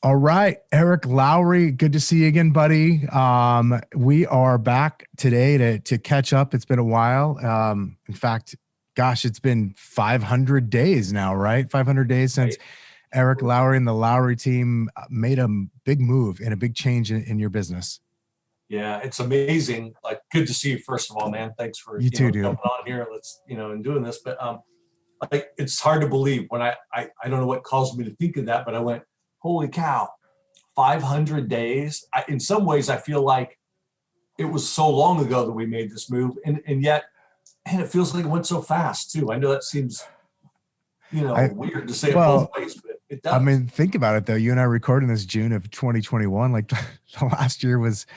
All right, Eric Lowry, good to see you again, buddy. We are back today to catch up. It's been a while. In fact, gosh, it's been 500 days now, right? 500 days since Right. Eric Lowry and the Lowry team made a big move and a big change in your business. Yeah, it's amazing. Like, good to see you, first of all, man. Thanks for, You too, dude. jumping on here. Let's, and doing this. But like, it's hard to believe when I don't know what caused me to think of that, but I went, holy cow, 500 days. In some ways, I feel like it was so long ago that we made this move. And yet, and it feels like it went so fast too. I know that seems, I weird to say it both well, ways, but it I does. mean, think about it though. You and I recording this June of 2021. Like the last year was,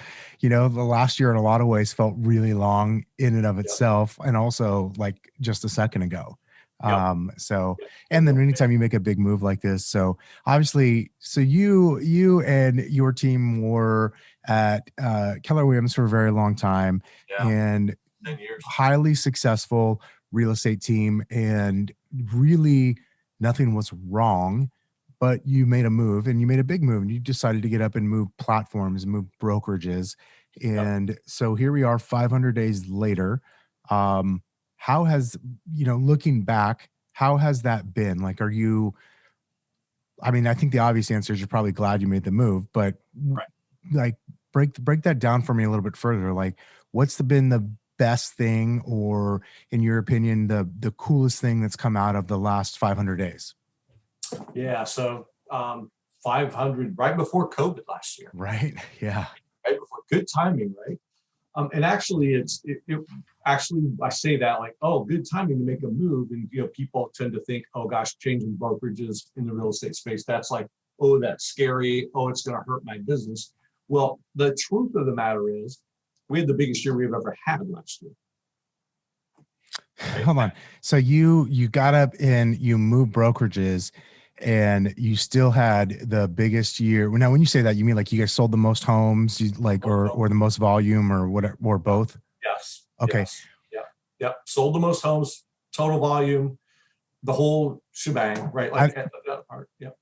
the last year in a lot of ways felt really long in and of Yep. itself, and also like just a second ago. Yep. So, Yep. and then Yep. anytime you make a big move like this, so obviously, so you and your team were at Keller Williams for a very long time, Yeah. and 10 years. highly successful real estate team, and really nothing was wrong, but you made a move and you made a big move and you decided to get up and move platforms, move brokerages. Yep. And so here we are 500 days later. How has, looking back, how has that been? Like, I mean, I think the obvious answer is you're probably glad you made the move, but Right. like break that down for me a little bit further. Like, been the best thing, or in your opinion, the coolest thing that's come out of the last 500 days? Yeah. So 500 right before COVID last year, Right. Yeah. right before, good timing, right? And actually, it actually, I say that like, oh, good timing to make a move. And, people tend to think, oh gosh, changing brokerages in the real estate space, that's like, oh, that's scary. Oh, it's going to hurt my business. Well, the truth of the matter is we had the biggest year we've ever had last year. Right? Hold on. So you got up and you moved brokerages, and you still had the biggest year. Now, when you say that, you mean like you guys sold the most homes, like, or the most volume, or what, or both? Yes. Okay. Yes. Yep. Yep. Sold the most homes, total volume, the whole shebang, right? I Like at that part. Yep.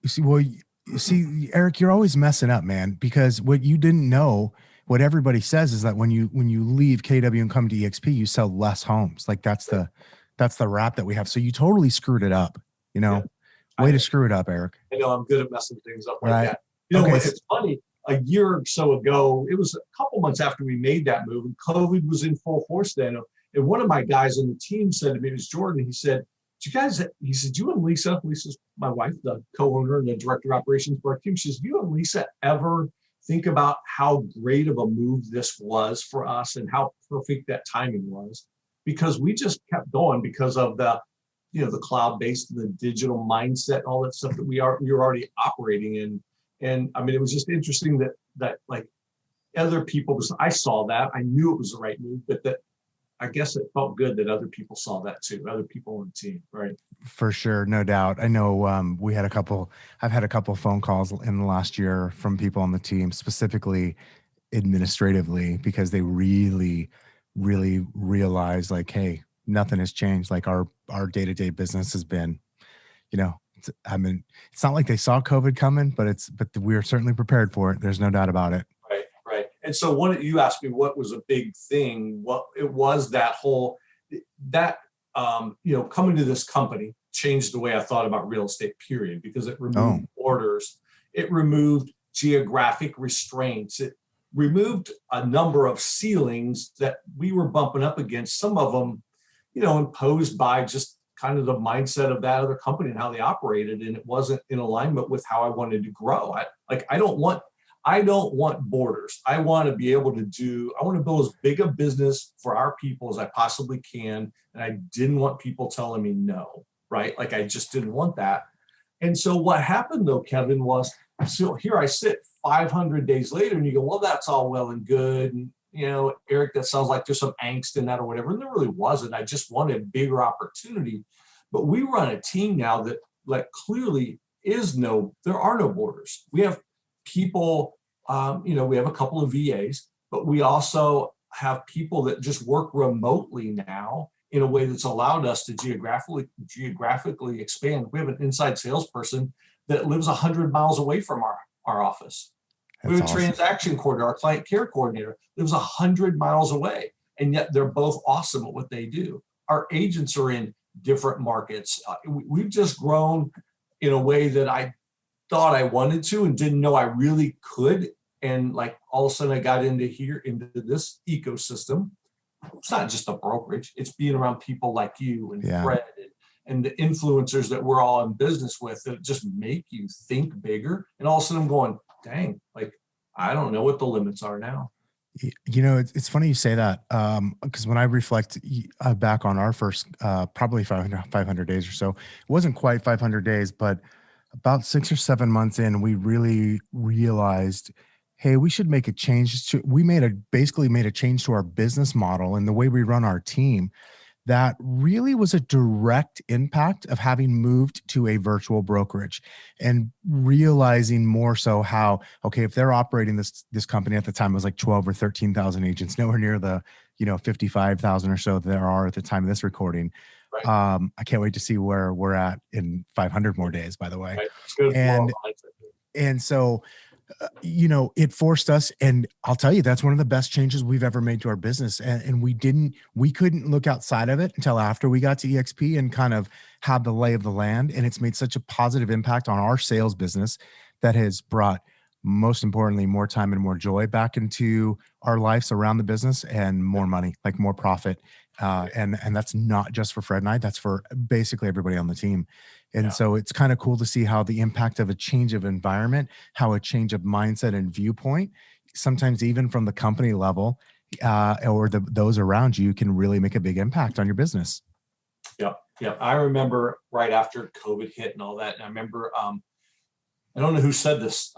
see. Well, you see, Eric, you're always messing up, man. Because what you didn't know, what everybody says is that when you leave KW and come to EXP, you sell less homes. Like that's the rap that we have. So you totally screwed it up. You Yeah. know, I way to know. screw it up, Eric. I know I'm good at messing things up like Right. that. You know Okay. what? It's funny. A year or so ago, it was a couple months after we made that move, and COVID was in full force then. And one of my guys on the team said to me, it was Jordan. He said, "Do you guys?" He said, "You and Lisa's my wife, the co-owner and the director of operations for our team." She says, "You and Lisa ever think about how great of a move this was for us and how perfect that timing was? Because we just kept going because of the cloud-based and the digital mindset and all that stuff that we were already operating in." And I mean, it was just interesting that like other people, I saw that, I knew it was the right move, but that I guess it felt good that other people saw that too, other people on the team, right? For sure, no doubt. I know I've had a couple phone calls in the last year from people on the team, specifically administratively, because they really, really realize like, hey, nothing has changed. Like our day-to-day business has been, I mean, it's not like they saw COVID coming, but we are certainly prepared for it. There's no doubt about it. Right, right. And so you asked me what was a big thing. What it was, that whole that coming to this company changed the way I thought about real estate, period, because it Oh, removed borders, it removed geographic restraints, it removed a number of ceilings that we were bumping up against, some of them, imposed by just kind of the mindset of that other company and how they operated, and it wasn't in alignment with how I wanted to grow. I don't want borders. I want to be able I want to build as big a business for our people as I possibly can. And I didn't want people telling me no, right? Like I just didn't want that. And so what happened though, Kevin, was, so here I sit 500 days later and you go, well, that's all well and good. And, Eric, that sounds like there's some angst in that or whatever. And there really wasn't. I just wanted bigger opportunity. But we run a team now that like clearly there are no borders. We have people, we have a couple of VAs, but we also have people that just work remotely now in a way that's allowed us to geographically expand. We have an inside salesperson that lives 100 miles away from our office. We That's have a awesome. transaction coordinator, our client care coordinator lives 100 miles away, and yet they're both awesome at what they do. Our agents are in different markets. We've just grown in a way that I thought I wanted to and didn't know I really could. And like all of a sudden I got into this ecosystem. It's not just a brokerage, it's being around people like you and Yeah. Fred and the influencers that we're all in business with that just make you think bigger. And all of a sudden I'm going, dang, like, I don't know what the limits are now. You know, it's funny you say that, because when I reflect back on our first, probably 500 days or so, it wasn't quite 500 days, but about 6 or 7 months in, we really realized, hey, we should make a change. We basically made a change to our business model and the way we run our team that really was a direct impact of having moved to a virtual brokerage and realizing more so how, okay, if they're operating this company at the time, it was like 12 or 13,000 agents, nowhere near the 55,000 or so there are at the time of this recording. Right. I can't wait to see where we're at in 500 more days, by the way. Right. It's good. And so it forced us, and I'll tell you, that's one of the best changes we've ever made to our business. And we couldn't look outside of it until after we got to eXp and kind of had the lay of the land. And it's made such a positive impact on our sales business that has brought, most importantly, more time and more joy back into our lives around the business, and more money, like more profit. And that's not just for Fred and I, that's for basically everybody on the team. And so it's kind of cool to see how the impact of a change of environment, how a change of mindset and viewpoint, sometimes even from the company level, or those around you, can really make a big impact on your business. Yeah. Yeah. I remember right after COVID hit and all that. And I remember, I don't know who said this,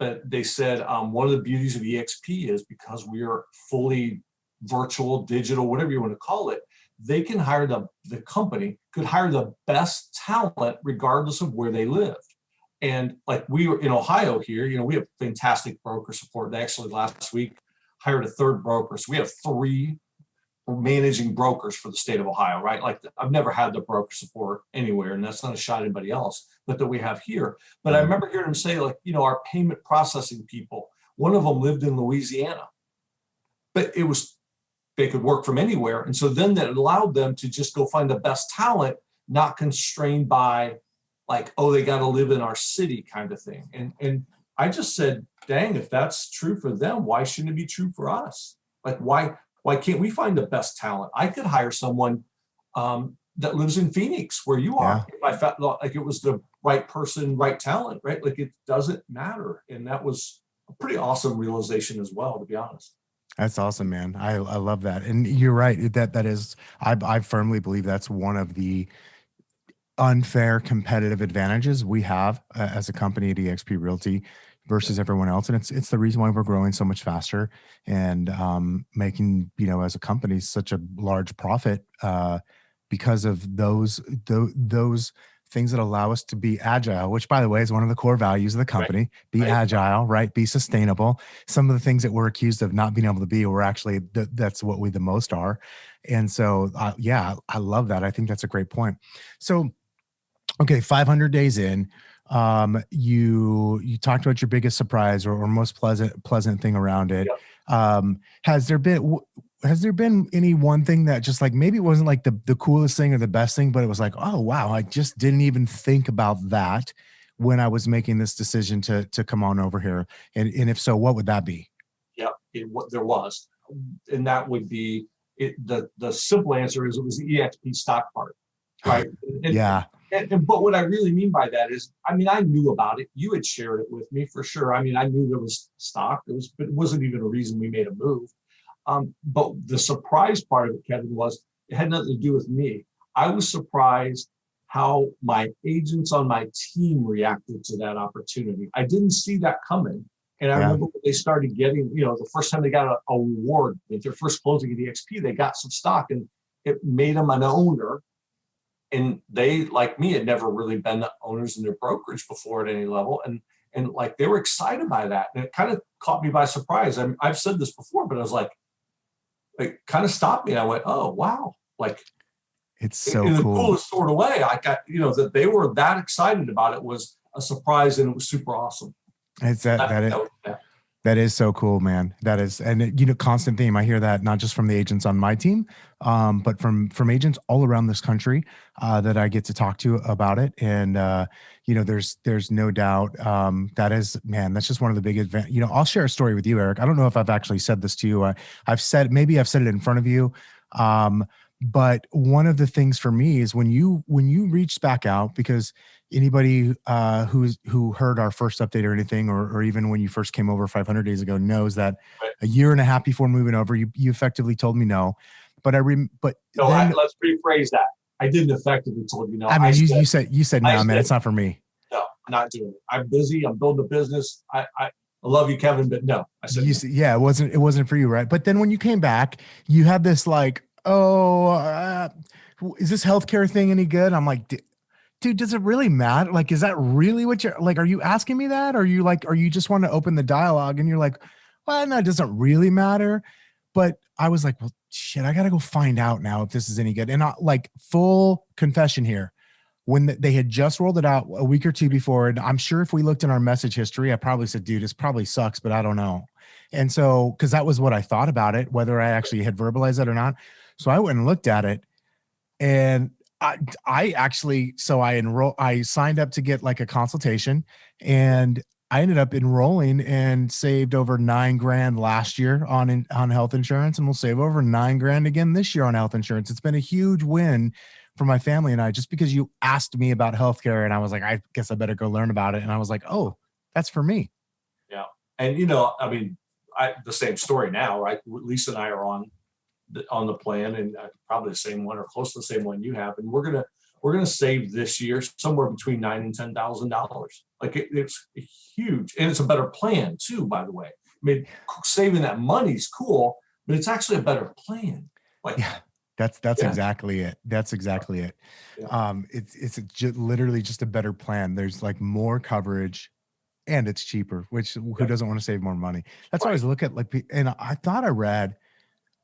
but they said one of the beauties of eXp is because we are fully virtual, digital, whatever you want to call it, they can hire the company could hire the best talent regardless of where they lived. And like, we were in Ohio here, we have fantastic broker support. They actually last week hired a third broker. So we have 3 managing brokers for the state of Ohio, right? Like, I've never had the broker support anywhere, and that's not a shot at anybody else, but that we have here. But I remember hearing them say, like, our payment processing people, one of them lived in Louisiana, but they could work from anywhere. And so then that allowed them to just go find the best talent, not constrained by like, oh, they got to live in our city kind of thing. And I just said, dang, if that's true for them, why shouldn't it be true for us? Like, why can't we find the best talent? I could hire someone that lives in Phoenix, where you are. If I felt like it was the right person, right talent, right? Like, it doesn't matter. And that was a pretty awesome realization as well, to be honest. That's awesome, man. I love that. And you're right. That is, I firmly believe that's one of the unfair competitive advantages we have as a company at eXp Realty versus everyone else. And it's the reason why we're growing so much faster and making, as a company, such a large profit because of those things that allow us to be agile, which, by the way, is one of the core values of the company. Right. Be agile, right? Be sustainable. Some of the things that we're accused of not being able to be, we're actually, that's what we the most are. And so, I love that. I think that's a great point. So, okay, 500 days in, you talked about your biggest surprise or most pleasant thing around it. Yep. Has there been any one thing that just, like, maybe it wasn't like the coolest thing or the best thing, but it was like, oh, wow, I just didn't even think about that when I was making this decision to come on over here? And if so, what would that be? Yeah, there was. And that would be it. The simple answer is it was the eXp stock part, right? But what I really mean by that is, I knew about it. You had shared it with me for sure. I knew there was stock. But it wasn't even a reason we made a move. But the surprise part of it, Kevin, was it had nothing to do with me. I was surprised how my agents on my team reacted to that opportunity. I didn't see that coming. And I remember when they started getting, the first time they got a reward, with their first closing at eXp, they got some stock and it made them an owner. And they, like me, had never really been owners in their brokerage before at any level. And like, they were excited by that. And it kind of caught me by surprise. I've said this before, but I was like, it kind of stopped me. And I went, oh, wow. Like, it's so in the cool. coolest sort of way. I got, that they were that excited about it was a surprise, and it was super awesome. It's that is so cool, man. That is, and constant theme. I hear that not just from the agents on my team, but from agents all around this country that I get to talk to about it. And there's no doubt that is, man, that's just one of the big events. I'll share a story with you, Eric. I don't know if I've actually said this to you. I've said it in front of you. But one of the things for me is when you reached back out, because anybody who heard our first update or anything, or even when you first came over 500 days ago, knows that a year and a half before moving over, you effectively told me no. But let's rephrase that. I didn't effectively told you no. I mean, you said no, man, it's not for me. No, I'm not doing it. I'm busy. I'm building a business. I love you, Kevin, but no. I said no. Yeah, it wasn't for you, right? But then when you came back, you had this like, is this healthcare thing any good? I'm like, dude, does it really matter? Like, is that really what you're like? Are you asking me that? Or you just want to open the dialogue? And you're like, well, no, it doesn't really matter. But I was like, well, shit, I got to go find out now if this is any good. And like, full confession here, when they had just rolled it out a week or two before, and I'm sure if we looked in our message history, I probably said, dude, this probably sucks, but I don't know. And so, because that was what I thought about it, whether I actually had verbalized it or not. So I went and looked at it, and I signed up to get like a consultation, and I ended up enrolling and saved over $9,000 last year on health insurance, and we'll save over $9,000 again this year on health insurance. It's been a huge win for my family and I, just because you asked me about healthcare, and I was like, I guess I better go learn about it. And I was like, oh, that's for me. Yeah. And the same story now, right? Lisa and I are on the plan, and probably the same one or close to the same one you have. And we're gonna save this year somewhere between $9,000 and $10,000. Like it's huge, and it's a better plan too. By the way, I mean, saving that money is cool, but it's actually a better plan. Like, yeah, that's exactly it. That's exactly it. Yeah. It's literally just a better plan. There's like more coverage, and it's cheaper. Which who doesn't want to save more money? That's why I always look at and I thought I read.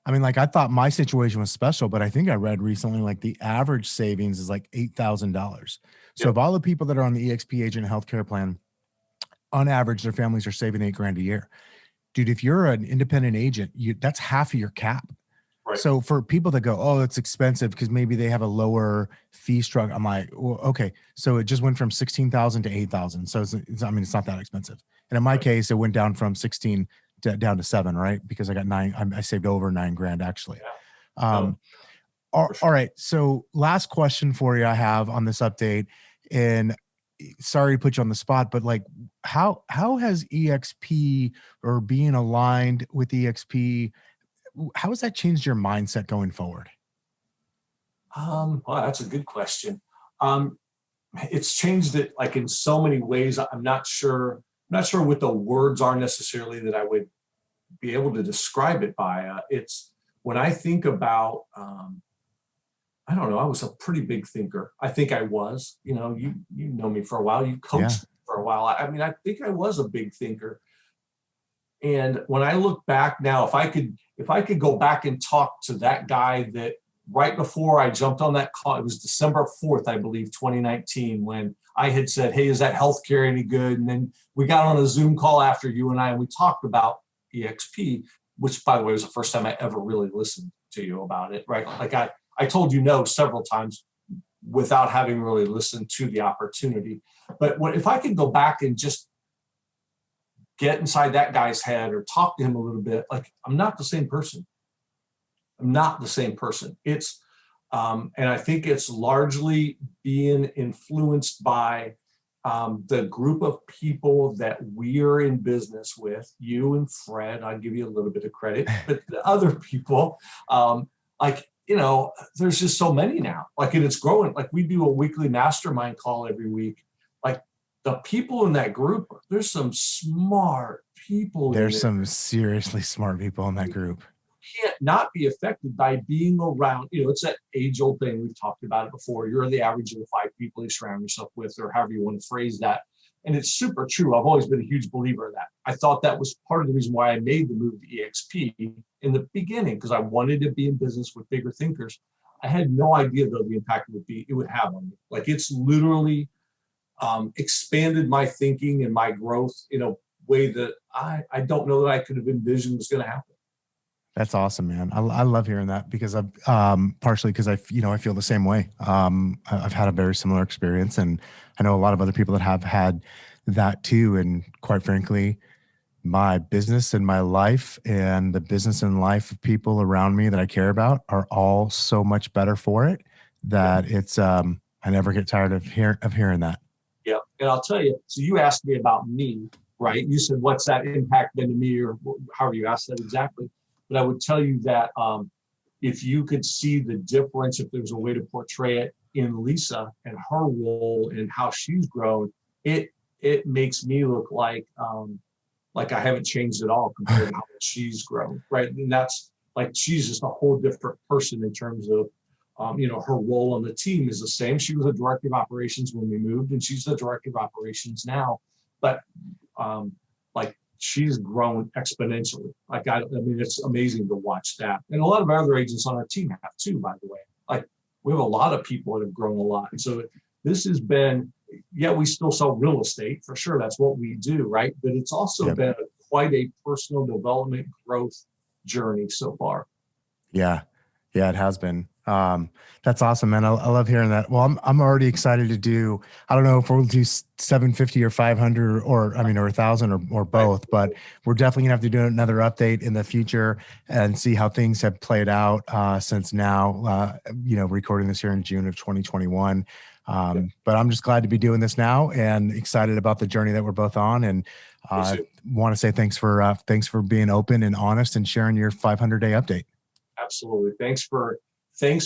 I mean, like I thought my situation was special, but I think I read recently, like the average savings is like $8,000. So of all the people that are on the eXp agent healthcare plan, on average, their families are saving $8,000 a year. Dude, if you're an independent agent, that's half of your cap. Right. So for people that go, oh, it's expensive because maybe they have a lower fee structure, I'm like, well, okay. So it just went from 16,000 to 8,000. So it's not that expensive. And in my case, it went down from 16 down to 7, right? Because I got 9, I saved over $9,000 actually. Yeah. All right. So last question for you I have on this update, and sorry to put you on the spot, but like how has eXp, or being aligned with eXp, how has that changed your mindset going forward? Well, that's a good question. It's changed it like in so many ways. I'm not sure what the words are necessarily that I would be able to describe it by. It's when I think about, I don't know, I was a pretty big thinker. I think I was, you know me for a while, you coached me for a while. I mean, I think I was a big thinker. And when I look back now, if I could go back and talk to that guy that right before I jumped on that call, it was December 4th, I believe, 2019, when I had said, hey, is that healthcare any good? And then we got on a Zoom call after you and I, and we talked about eXp, which, by the way, was the first time I ever really listened to you about it, right? Like I told you no several times without having really listened to the opportunity. But if I could go back and just get inside that guy's head or talk to him a little bit, like I'm not the same person. It's, and I think it's largely being influenced by the group of people that we're in business with, you and Fred. I'll give you a little bit of credit, but the other people, there's just so many now, like, and it's growing. Like we do a weekly mastermind call every week. Like the people in that group, there's some smart people. There's some seriously smart people in that group. Can't not be affected by being around, it's that age-old thing. We've talked about it before. You're the average of the 5 people you surround yourself with, or however you want to phrase that. And it's super true. I've always been a huge believer of that. I thought that was part of the reason why I made the move to eXp in the beginning, because I wanted to be in business with bigger thinkers. I had no idea though the impact it would have on me. Like it's literally expanded my thinking and my growth in a way that I don't know that I could have envisioned was going to happen. That's awesome, man. I love hearing that because I've partially because I feel the same way. I've had a very similar experience, and I know a lot of other people that have had that too. And quite frankly, my business and my life and the business and life of people around me that I care about are all so much better for it that it's I never get tired of hearing that. Yeah. And I'll tell you, so you asked me about me, right? You said, what's that impact been to me, or however you asked that exactly. But I would tell you that if you could see the difference, if there's a way to portray it in Lisa and her role and how she's grown, it makes me look like I haven't changed at all compared to how much she's grown, right? And that's like she's just a whole different person in terms of her role on the team is the same. She was a director of operations when we moved, and she's the director of operations now. But like she's grown exponentially. Like I mean, it's amazing to watch that. And a lot of other agents on our team have too, by the way. Like we have a lot of people that have grown a lot. And so this has been, we still sell real estate for sure. That's what we do, right? But it's also been quite a personal development growth journey so far. Yeah, it has been. That's awesome, man. I love hearing that. Well, I'm already excited to do, I don't know if we'll do 750 or 500 or 1,000 or both, but we're definitely gonna have to do another update in the future and see how things have played out since now, recording this here in June of 2021. But I'm just glad to be doing this now and excited about the journey that we're both on. And want to say thanks for being open and honest and sharing your 500-day update. Absolutely. Thanks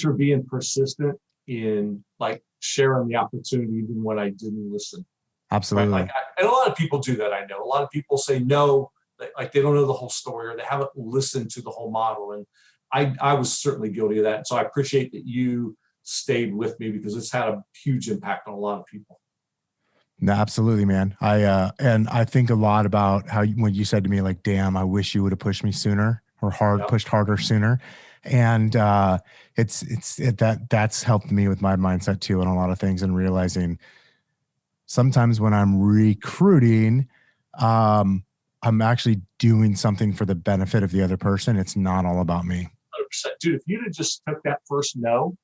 for being persistent in like sharing the opportunity even when I didn't listen. Absolutely. Right? And a lot of people do that. I know a lot of people say no, like they don't know the whole story or they haven't listened to the whole model. And I was certainly guilty of that. So I appreciate that you stayed with me because it's had a huge impact on a lot of people. No, absolutely, man. I think a lot about when you said to me, like, damn, I wish you would have pushed me sooner or pushed harder sooner. And that's helped me with my mindset too, and a lot of things, and realizing sometimes when I'm recruiting, I'm actually doing something for the benefit of the other person. It's not all about me. 100%. Dude, if you'd have just took that first no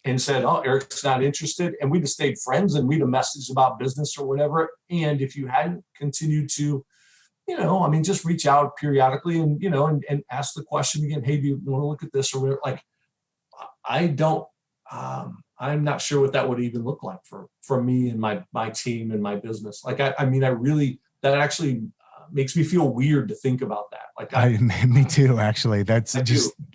and said, oh, Eric's not interested, and we'd have stayed friends and we'd have messaged about business or whatever. And if you hadn't continued to, just reach out periodically and, and ask the question again, hey, do you want to look at this or whatever? Like, I'm not sure what that would even look like for me and my team and my business. Like, that actually makes me feel weird to think about that. Like me too, actually. That's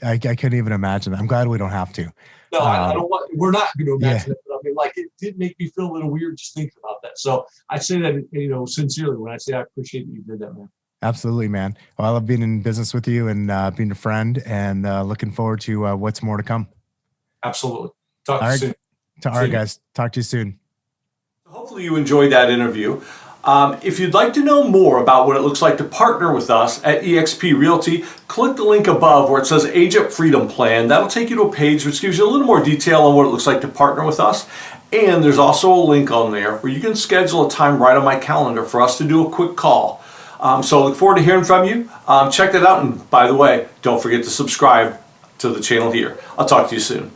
I couldn't even imagine that. I'm glad we don't have to. No, I don't want, we're not going to imagine it, but I mean, like, it did make me feel a little weird just thinking about that. So I say that, sincerely when I say I appreciate that you did that, man. Absolutely, man. Well, I love being in business with you and being a friend, and looking forward to what's more to come. Absolutely. Talk to you soon. All right, guys. Talk to you soon. Hopefully you enjoyed that interview. If you'd like to know more about what it looks like to partner with us at eXp Realty, click the link above where it says Agent Freedom Plan. That'll take you to a page which gives you a little more detail on what it looks like to partner with us. And there's also a link on there where you can schedule a time right on my calendar for us to do a quick call. So I look forward to hearing from you. Check that out. And by the way, don't forget to subscribe to the channel here. I'll talk to you soon.